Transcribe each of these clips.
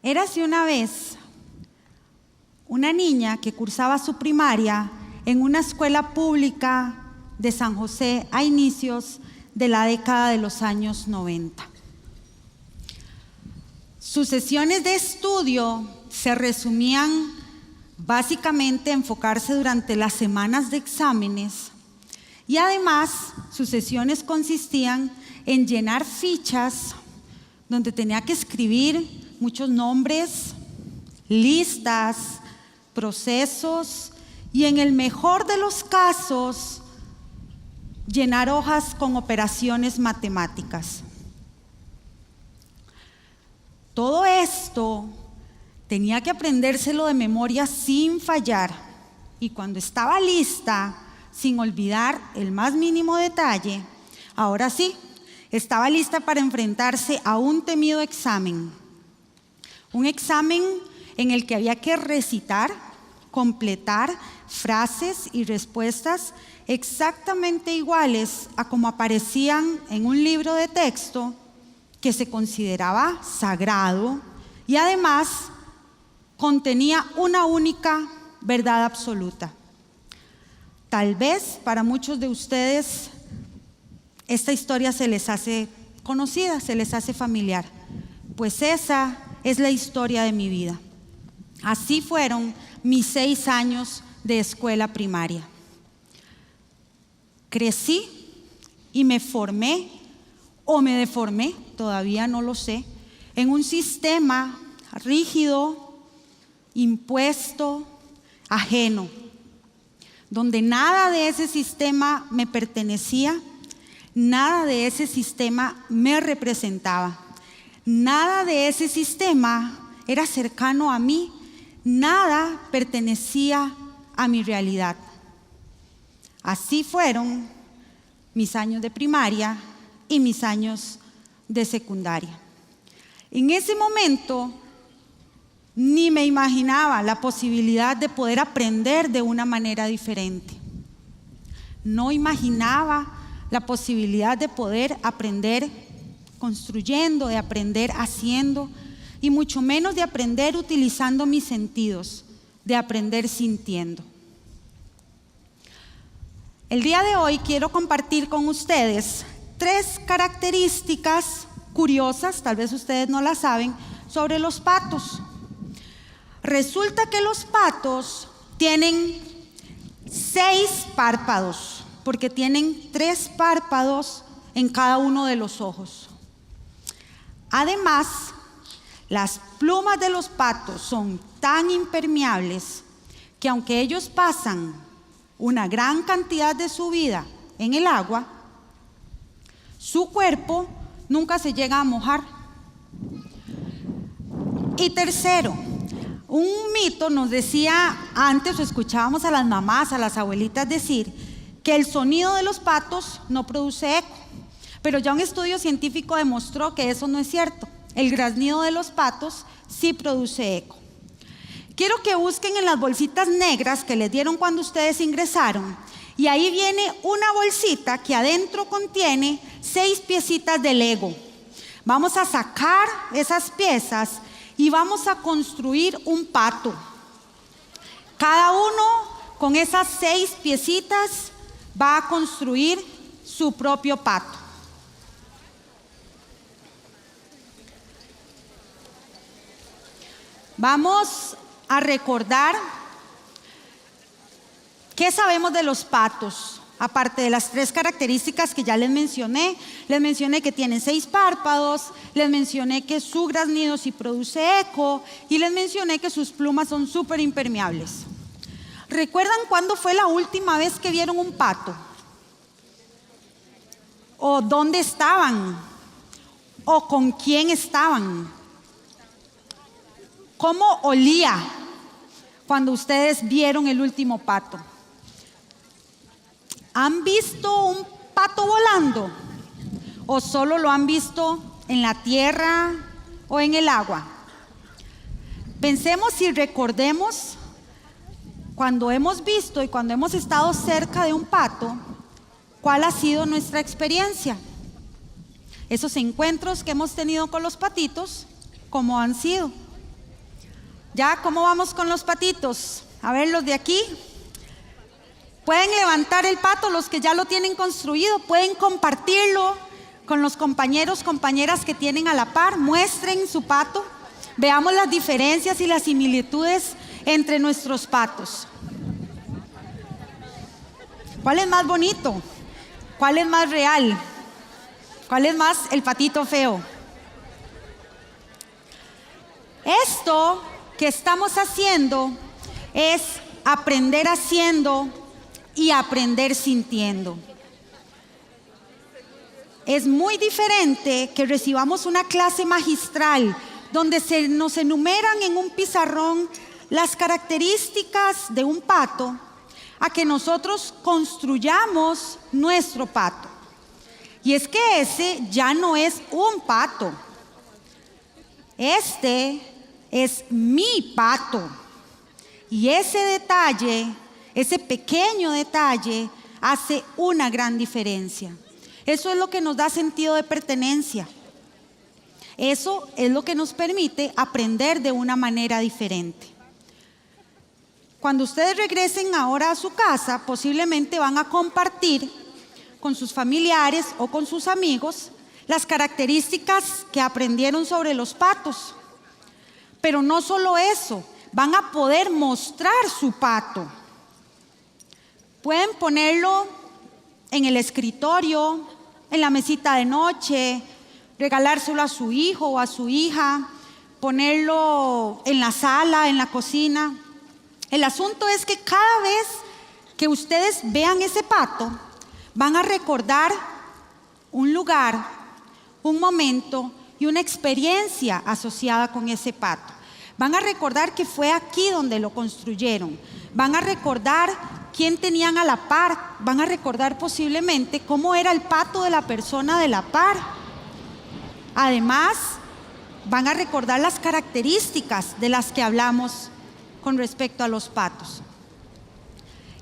Érase una vez una niña que cursaba su primaria en una escuela pública de San José a inicios de la década de los años 90. Sus sesiones de estudio se resumían básicamente a enfocarse durante las semanas de exámenes y además sus sesiones consistían en llenar fichas donde tenía que escribir muchos nombres, listas, procesos y en el mejor de los casos llenar hojas con operaciones matemáticas. Todo esto tenía que aprendérselo de memoria sin fallar y cuando estaba lista, sin olvidar el más mínimo detalle, ahora sí, estaba lista para enfrentarse a un temido examen. Un examen en el que había que recitar, completar frases y respuestas exactamente iguales a como aparecían en un libro de texto que se consideraba sagrado y además contenía una única verdad absoluta. Tal vez para muchos de ustedes esta historia se les hace conocida, se les hace familiar, pues esa es la historia de mi vida. Así fueron mis 6 años de escuela primaria. Crecí y me formé o me deformé, todavía no lo sé, en un sistema rígido, impuesto, ajeno, donde nada de ese sistema me pertenecía, nada de ese sistema me representaba. Nada de ese sistema era cercano a mí, nada pertenecía a mi realidad. Así fueron mis años de primaria y mis años de secundaria. En ese momento ni me imaginaba la posibilidad de poder aprender de una manera diferente. No imaginaba la posibilidad de poder aprender construyendo, de aprender haciendo y mucho menos de aprender utilizando mis sentidos, de aprender sintiendo. El día de hoy quiero compartir con ustedes 3 características curiosas, tal vez ustedes no las saben, sobre los patos. Resulta que los patos tienen 6 párpados, porque tienen 3 párpados en cada uno de los ojos. Además, las plumas de los patos son tan impermeables que aunque ellos pasan una gran cantidad de su vida en el agua, su cuerpo nunca se llega a mojar. Y tercero, un mito nos decía antes, o escuchábamos a las mamás, a las abuelitas decir que el sonido de los patos no produce eco. Pero ya un estudio científico demostró que eso no es cierto. El graznido de los patos sí produce eco. Quiero que busquen en las bolsitas negras que les dieron cuando ustedes ingresaron. Y ahí viene una bolsita que adentro contiene 6 piecitas de Lego. Vamos a sacar esas piezas y vamos a construir un pato. Cada uno con esas 6 piecitas va a construir su propio pato. Vamos a recordar qué sabemos de los patos, aparte de las 3 características que ya les mencioné que tienen 6 párpados, les mencioné que su graznido sí produce eco y les mencioné que sus plumas son súper impermeables. ¿Recuerdan cuándo fue la última vez que vieron un pato? ¿O dónde estaban? ¿O con quién estaban? ¿Cómo olía cuando ustedes vieron el último pato? ¿Han visto un pato volando? ¿O solo lo han visto en la tierra o en el agua? Pensemos y recordemos cuando hemos visto y cuando hemos estado cerca de un pato, ¿cuál ha sido nuestra experiencia? Esos encuentros que hemos tenido con los patitos, ¿cómo han sido? ¿Ya cómo vamos con los patitos? A ver, los de aquí. Pueden levantar el pato, los que ya lo tienen construido, pueden compartirlo con los compañeros, compañeras que tienen a la par. Muestren su pato. Veamos las diferencias y las similitudes entre nuestros patos. ¿Cuál es más bonito? ¿Cuál es más real? ¿Cuál es más el patito feo? Esto que estamos haciendo es aprender haciendo y aprender sintiendo. Es muy diferente que recibamos una clase magistral donde se nos enumeran en un pizarrón las características de un pato, a que nosotros construyamos nuestro pato. Y es que ese ya no es un pato. Este es mi pato. Y ese detalle, ese pequeño detalle, hace una gran diferencia. Eso es lo que nos da sentido de pertenencia. Eso es lo que nos permite aprender de una manera diferente. Cuando ustedes regresen ahora a su casa, posiblemente van a compartir con sus familiares o con sus amigos las características que aprendieron sobre los patos. Pero no solo eso, van a poder mostrar su pato. Pueden ponerlo en el escritorio, en la mesita de noche, regalárselo a su hijo o a su hija, ponerlo en la sala, en la cocina. El asunto es que cada vez que ustedes vean ese pato, van a recordar un lugar, un momento y una experiencia asociada con ese pato. Van a recordar que fue aquí donde lo construyeron. Van a recordar quién tenían a la par. Van a recordar posiblemente cómo era el pato de la persona de la par. Además, van a recordar las características de las que hablamos con respecto a los patos.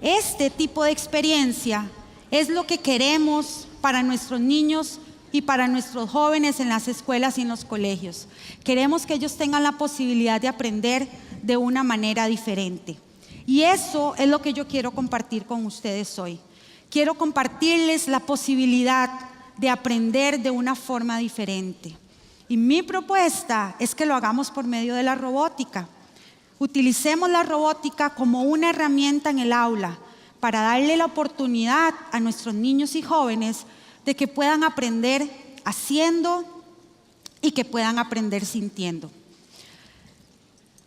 Este tipo de experiencia es lo que queremos para nuestros niños y para nuestros jóvenes en las escuelas y en los colegios. Queremos que ellos tengan la posibilidad de aprender de una manera diferente. Y eso es lo que yo quiero compartir con ustedes hoy. Quiero compartirles la posibilidad de aprender de una forma diferente. Y mi propuesta es que lo hagamos por medio de la robótica. Utilicemos la robótica como una herramienta en el aula para darle la oportunidad a nuestros niños y jóvenes de que puedan aprender haciendo y que puedan aprender sintiendo.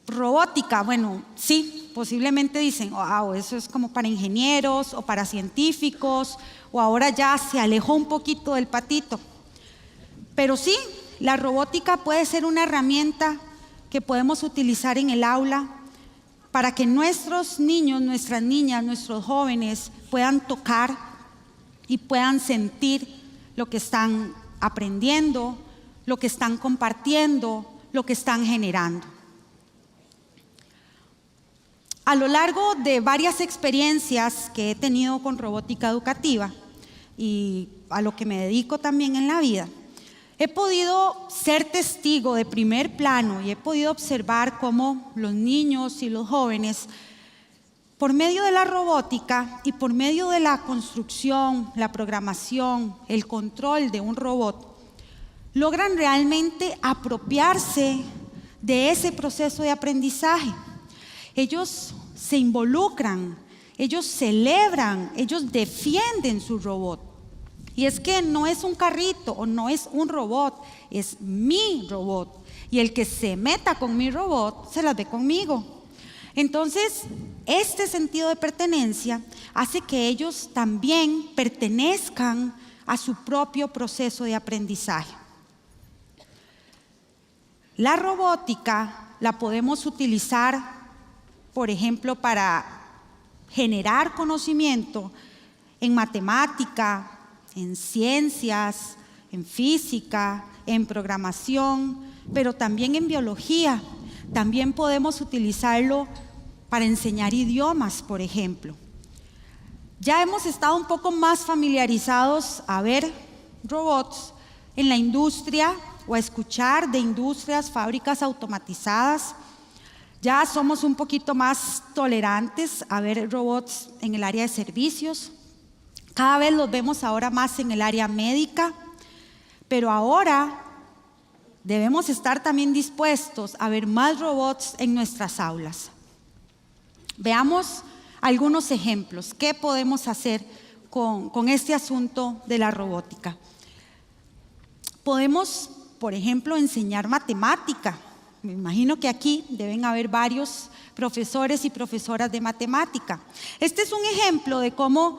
Robótica, bueno, sí, posiblemente dicen, wow, eso es como para ingenieros o para científicos, o ahora ya se alejó un poquito del patito. Pero sí, la robótica puede ser una herramienta que podemos utilizar en el aula para que nuestros niños, nuestras niñas, nuestros jóvenes puedan tocar y puedan sentir lo que están aprendiendo, lo que están compartiendo, lo que están generando. A lo largo de varias experiencias que he tenido con robótica educativa y a lo que me dedico también en la vida, he podido ser testigo de primer plano y he podido observar cómo los niños y los jóvenes, por medio de la robótica y por medio de la construcción, la programación, el control de un robot, logran realmente apropiarse de ese proceso de aprendizaje. Ellos se involucran, ellos celebran, ellos defienden su robot. Y es que no es un carrito o no es un robot, es mi robot. Y el que se meta con mi robot se las ve conmigo. Entonces, este sentido de pertenencia hace que ellos también pertenezcan a su propio proceso de aprendizaje. La robótica la podemos utilizar, por ejemplo, para generar conocimiento en matemática, en ciencias, en física, en programación, pero también en biología. También podemos utilizarlo para enseñar idiomas, por ejemplo. Ya hemos estado un poco más familiarizados a ver robots en la industria o a escuchar de industrias, fábricas automatizadas. Ya somos un poquito más tolerantes a ver robots en el área de servicios. Cada vez los vemos ahora más en el área médica, pero ahora debemos estar también dispuestos a ver más robots en nuestras aulas. Veamos algunos ejemplos. ¿Qué podemos hacer con este asunto de la robótica? Podemos, por ejemplo, enseñar matemática. Me imagino que aquí deben haber varios profesores y profesoras de matemática. Este es un ejemplo de cómo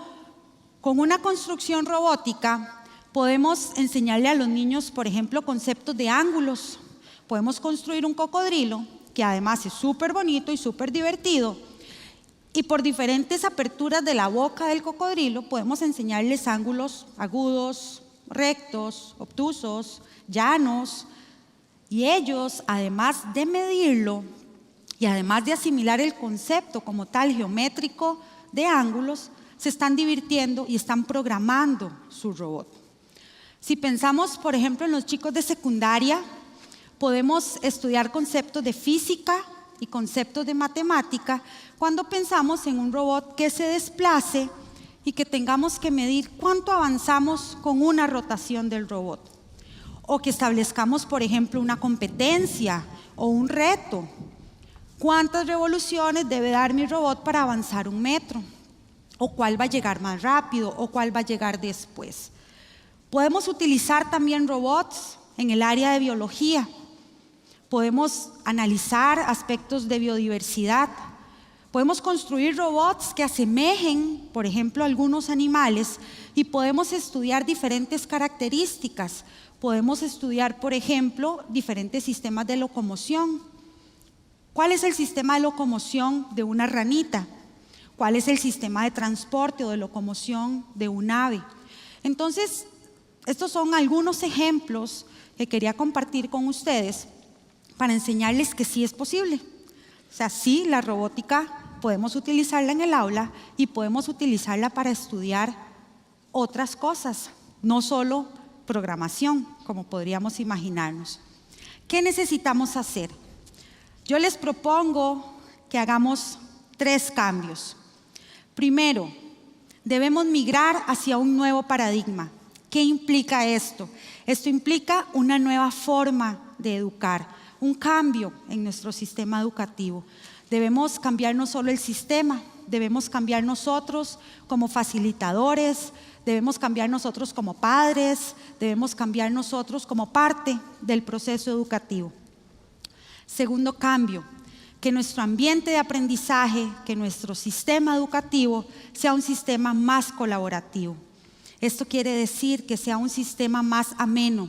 con una construcción robótica podemos enseñarle a los niños, por ejemplo, conceptos de ángulos. Podemos construir un cocodrilo, que además es súper bonito y súper divertido, y por diferentes aperturas de la boca del cocodrilo podemos enseñarles ángulos agudos, rectos, obtusos, llanos. Y ellos, además de medirlo y además de asimilar el concepto como tal geométrico de ángulos, se están divirtiendo y están programando su robot. Si pensamos, por ejemplo, en los chicos de secundaria, podemos estudiar conceptos de física y conceptos de matemática cuando pensamos en un robot que se desplace y que tengamos que medir cuánto avanzamos con una rotación del robot. O que establezcamos, por ejemplo, una competencia o un reto. ¿Cuántas revoluciones debe dar mi robot para avanzar 1 metro? ¿O cuál va a llegar más rápido? ¿O cuál va a llegar después? Podemos utilizar también robots en el área de biología. Podemos analizar aspectos de biodiversidad. Podemos construir robots que asemejen, por ejemplo, a algunos animales y podemos estudiar diferentes características. Podemos estudiar, por ejemplo, diferentes sistemas de locomoción. ¿Cuál es el sistema de locomoción de una ranita? ¿Cuál es el sistema de transporte o de locomoción de un ave? Entonces, estos son algunos ejemplos que quería compartir con ustedes para enseñarles que sí es posible. O sea, sí, la robótica podemos utilizarla en el aula y podemos utilizarla para estudiar otras cosas, no solo programación, como podríamos imaginarnos. ¿Qué necesitamos hacer? Yo les propongo que hagamos 3 cambios. Primero, debemos migrar hacia un nuevo paradigma. ¿Qué implica esto? Esto implica una nueva forma de educar, un cambio en nuestro sistema educativo. Debemos cambiar no solo el sistema, debemos cambiar nosotros como facilitadores, debemos cambiar nosotros como padres, debemos cambiar nosotros como parte del proceso educativo. Segundo cambio, que nuestro ambiente de aprendizaje, que nuestro sistema educativo sea un sistema más colaborativo. Esto quiere decir que sea un sistema más ameno,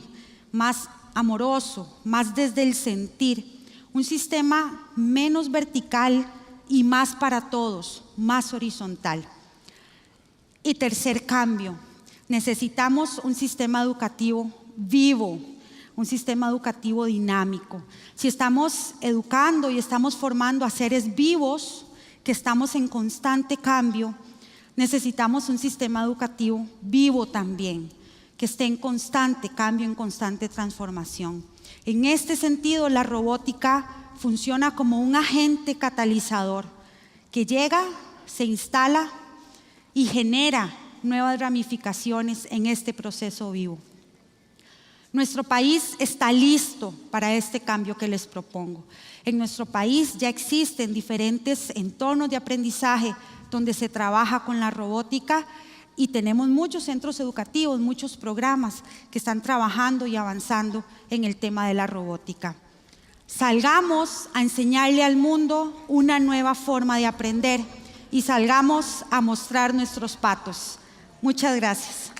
más amoroso, más desde el sentir, un sistema menos vertical y más para todos, más horizontal. Y tercer cambio, necesitamos un sistema educativo vivo, un sistema educativo dinámico. Si estamos educando y estamos formando a seres vivos, que estamos en constante cambio, necesitamos un sistema educativo vivo también, que esté en constante cambio, en constante transformación. En este sentido, la robótica funciona como un agente catalizador que llega, se instala y genera nuevas ramificaciones en este proceso vivo. Nuestro país está listo para este cambio que les propongo. En nuestro país ya existen diferentes entornos de aprendizaje donde se trabaja con la robótica y tenemos muchos centros educativos, muchos programas que están trabajando y avanzando en el tema de la robótica. Salgamos a enseñarle al mundo una nueva forma de aprender y salgamos a mostrar nuestros patos. Muchas gracias.